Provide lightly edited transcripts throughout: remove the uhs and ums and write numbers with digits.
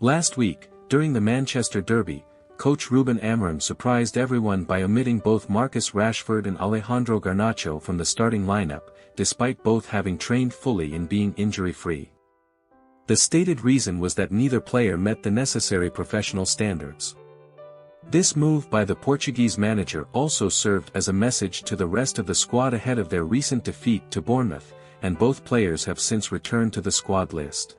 Last week, during the Manchester derby, coach Ruben Amorim surprised everyone by omitting both Marcus Rashford and Alejandro Garnacho from the starting lineup, despite both having trained fully and being injury-free. The stated reason was that neither player met the necessary professional standards. This move by the Portuguese manager also served as a message to the rest of the squad ahead of their recent defeat to Bournemouth, and both players have since returned to the squad list.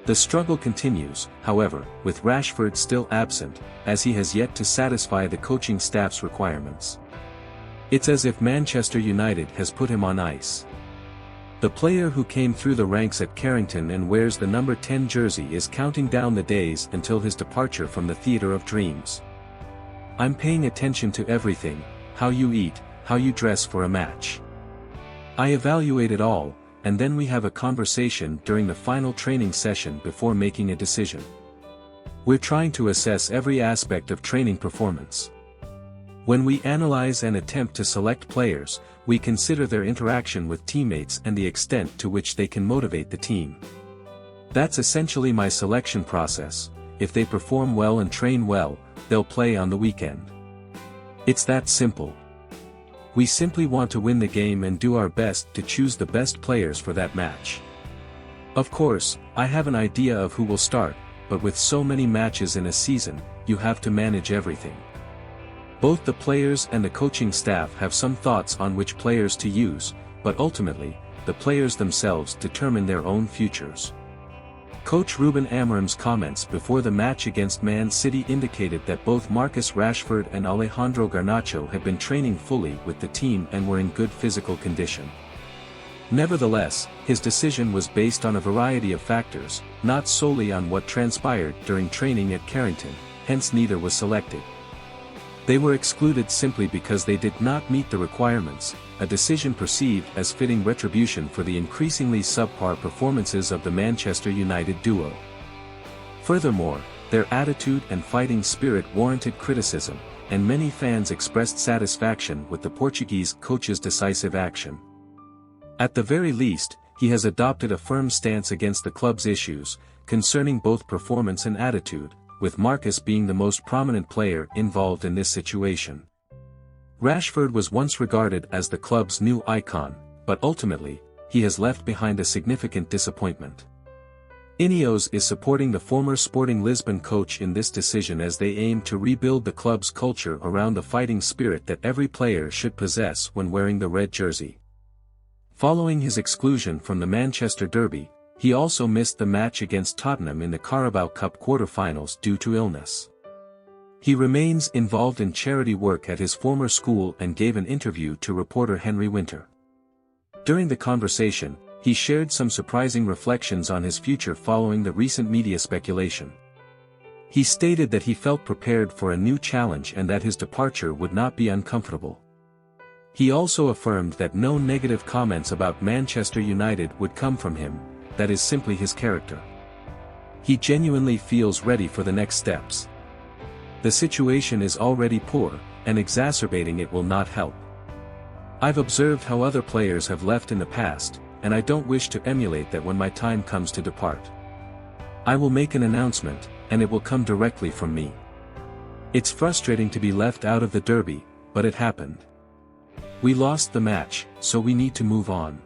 The struggle continues, however, with Rashford still absent, as he has yet to satisfy the coaching staff's requirements. It's as if Manchester United has put him on ice. The player who came through the ranks at Carrington and wears the number 10 jersey is counting down the days until his departure from the theatre of dreams. "I'm paying attention to everything, how you eat, how you dress for a match. I evaluate it all, and then we have a conversation during the final training session before making a decision. We're trying to assess every aspect of training performance. When we analyze and attempt to select players, we consider their interaction with teammates and the extent to which they can motivate the team. That's essentially my selection process. If they perform well and train well, they'll play on the weekend. It's that simple. We simply want to win the game and do our best to choose the best players for that match. Of course, I have an idea of who will start, but with so many matches in a season, you have to manage everything. Both the players and the coaching staff have some thoughts on which players to use, but ultimately, the players themselves determine their own futures." Coach Ruben Amorim's comments before the match against Man City indicated that both Marcus Rashford and Alejandro Garnacho had been training fully with the team and were in good physical condition. Nevertheless, his decision was based on a variety of factors, not solely on what transpired during training at Carrington, hence neither was selected. They were excluded simply because they did not meet the requirements, a decision perceived as fitting retribution for the increasingly subpar performances of the Manchester United duo. Furthermore, their attitude and fighting spirit warranted criticism, and many fans expressed satisfaction with the Portuguese coach's decisive action. At the very least, he has adopted a firm stance against the club's issues, concerning both performance and attitude, with Marcus being the most prominent player involved in this situation. Rashford was once regarded as the club's new icon, but ultimately, he has left behind a significant disappointment. Ineos is supporting the former Sporting Lisbon coach in this decision as they aim to rebuild the club's culture around the fighting spirit that every player should possess when wearing the red jersey. Following his exclusion from the Manchester derby, he also missed the match against Tottenham in the Carabao Cup quarter-finals due to illness. He remains involved in charity work at his former school and gave an interview to reporter Henry Winter. During the conversation, he shared some surprising reflections on his future following the recent media speculation. He stated that he felt prepared for a new challenge and that his departure would not be uncomfortable. He also affirmed that no negative comments about Manchester United would come from him, that is simply his character. He genuinely feels ready for the next steps. The situation is already poor, and exacerbating it will not help. I've observed how other players have left in the past, and I don't wish to emulate that when my time comes to depart. I will make an announcement, and it will come directly from me. It's frustrating to be left out of the derby, but it happened. We lost the match, so we need to move on.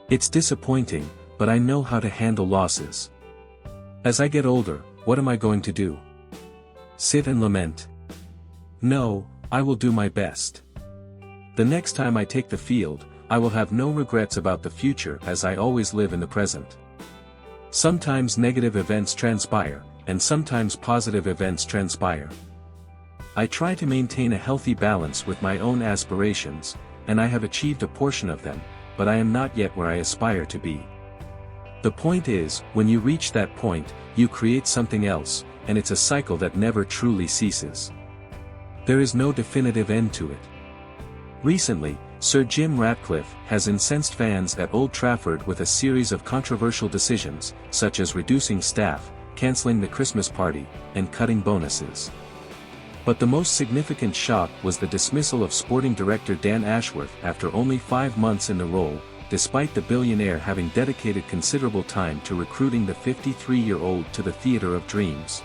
It's disappointing, but I know how to handle losses. As I get older, what am I going to do? Sit and lament? No, I will do my best. The next time I take the field, I will have no regrets about the future as I always live in the present. Sometimes negative events transpire, and sometimes positive events transpire. I try to maintain a healthy balance with my own aspirations, and I have achieved a portion of them, but I am not yet where I aspire to be. The point is, when you reach that point, you create something else, and it's a cycle that never truly ceases. There is no definitive end to it. Recently, Sir Jim Ratcliffe has incensed fans at Old Trafford with a series of controversial decisions, such as reducing staff, cancelling the Christmas party, and cutting bonuses. But the most significant shock was the dismissal of sporting director Dan Ashworth after only 5 months in the role, despite the billionaire having dedicated considerable time to recruiting the 53-year-old to the theatre of dreams.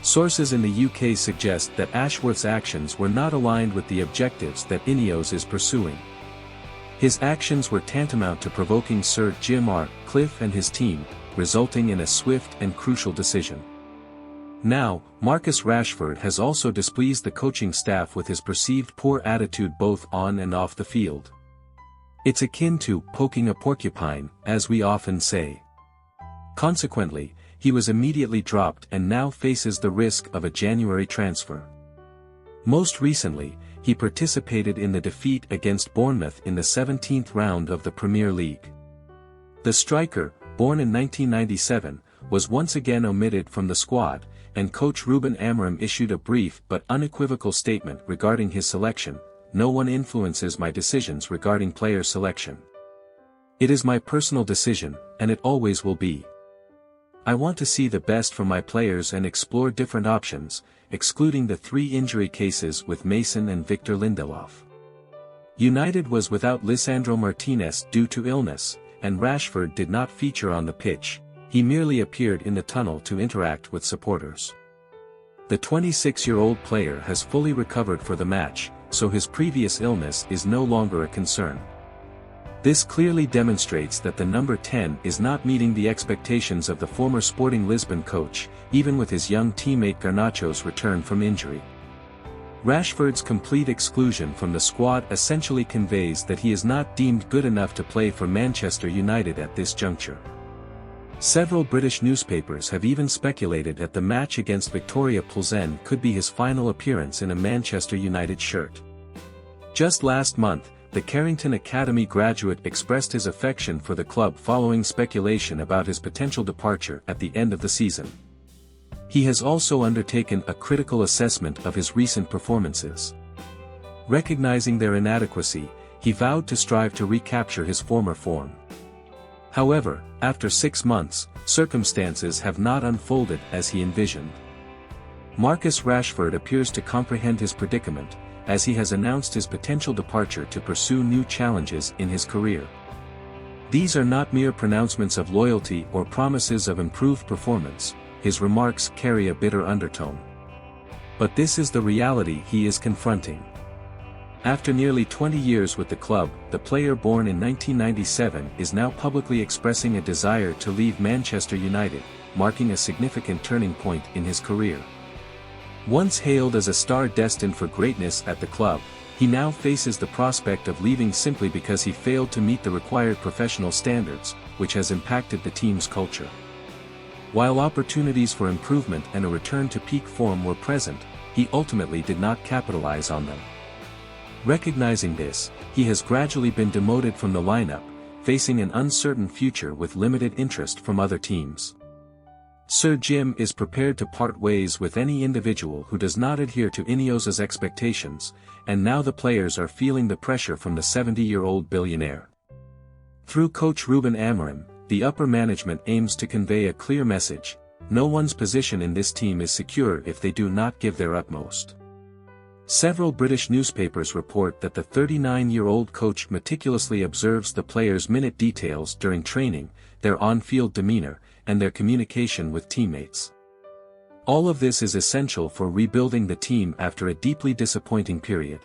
Sources in the UK suggest that Ashworth's actions were not aligned with the objectives that Ineos is pursuing. His actions were tantamount to provoking Sir Jim Ratcliffe and his team, resulting in a swift and crucial decision. Now, Marcus Rashford has also displeased the coaching staff with his perceived poor attitude both on and off the field. It's akin to poking a porcupine, as we often say. Consequently, he was immediately dropped and now faces the risk of a January transfer. Most recently, he participated in the defeat against Bournemouth in the 17th round of the Premier League. The striker, born in 1997, was once again omitted from the squad, and coach Ruben Amorim issued a brief but unequivocal statement regarding his selection: "No one influences my decisions regarding player selection. It is my personal decision, and it always will be. I want to see the best from my players and explore different options, excluding the 3 injury cases with Mason and Victor Lindelof." United was without Lisandro Martinez due to illness, and Rashford did not feature on the pitch. He merely appeared in the tunnel to interact with supporters. The 26-year-old player has fully recovered for the match, so his previous illness is no longer a concern. This clearly demonstrates that the number 10 is not meeting the expectations of the former Sporting Lisbon coach, even with his young teammate Garnacho's return from injury. Rashford's complete exclusion from the squad essentially conveys that he is not deemed good enough to play for Manchester United at this juncture. Several British newspapers have even speculated that the match against Victoria Plzen could be his final appearance in a Manchester United shirt. Just last month, the Carrington Academy graduate expressed his affection for the club following speculation about his potential departure at the end of the season. He has also undertaken a critical assessment of his recent performances. Recognizing their inadequacy, he vowed to strive to recapture his former form. However, after 6 months, circumstances have not unfolded as he envisioned. Marcus Rashford appears to comprehend his predicament, as he has announced his potential departure to pursue new challenges in his career. These are not mere pronouncements of loyalty or promises of improved performance. His remarks carry a bitter undertone. But this is the reality he is confronting. After nearly 20 years with the club, the player born in 1997 is now publicly expressing a desire to leave Manchester United, marking a significant turning point in his career. Once hailed as a star destined for greatness at the club, he now faces the prospect of leaving simply because he failed to meet the required professional standards, which has impacted the team's culture. While opportunities for improvement and a return to peak form were present, he ultimately did not capitalize on them. Recognizing this, he has gradually been demoted from the lineup, facing an uncertain future with limited interest from other teams. Sir Jim is prepared to part ways with any individual who does not adhere to Ineos's expectations, and now the players are feeling the pressure from the 70-year-old billionaire. Through coach Ruben Amorim, the upper management aims to convey a clear message: no one's position in this team is secure if they do not give their utmost. Several British newspapers report that the 39-year-old coach meticulously observes the players' minute details during training, their on-field demeanor, and their communication with teammates. All of this is essential for rebuilding the team after a deeply disappointing period.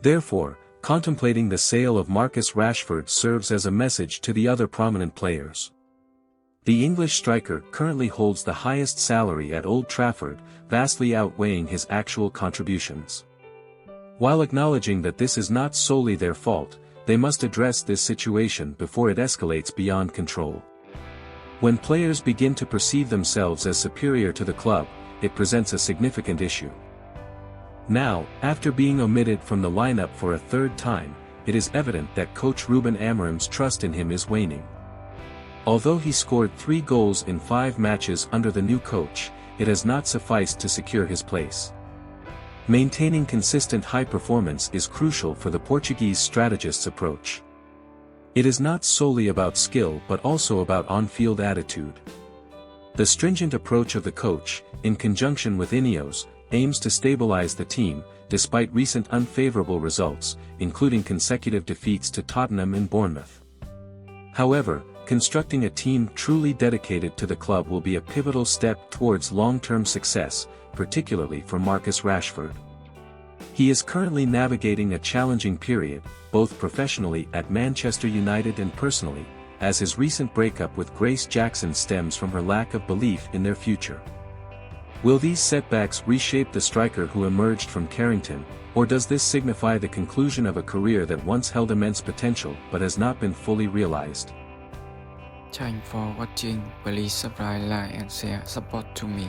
Therefore, contemplating the sale of Marcus Rashford serves as a message to the other prominent players. The English striker currently holds the highest salary at Old Trafford, vastly outweighing his actual contributions. While acknowledging that this is not solely their fault, they must address this situation before it escalates beyond control. When players begin to perceive themselves as superior to the club, it presents a significant issue. Now, after being omitted from the lineup for a 3rd time, it is evident that coach Ruben Amorim's trust in him is waning. Although he scored 3 goals in 5 matches under the new coach, it has not sufficed to secure his place. Maintaining consistent high performance is crucial for the Portuguese strategist's approach. It is not solely about skill but also about on-field attitude. The stringent approach of the coach, in conjunction with Ineos, aims to stabilize the team, despite recent unfavorable results, including consecutive defeats to Tottenham and Bournemouth. However, constructing a team truly dedicated to the club will be a pivotal step towards long-term success, particularly for Marcus Rashford. He is currently navigating a challenging period, both professionally at Manchester United and personally, as his recent breakup with Grace Jackson stems from her lack of belief in their future. Will these setbacks reshape the striker who emerged from Carrington, or does this signify the conclusion of a career that once held immense potential but has not been fully realized? Thanks for watching. Please subscribe, like and share support to me.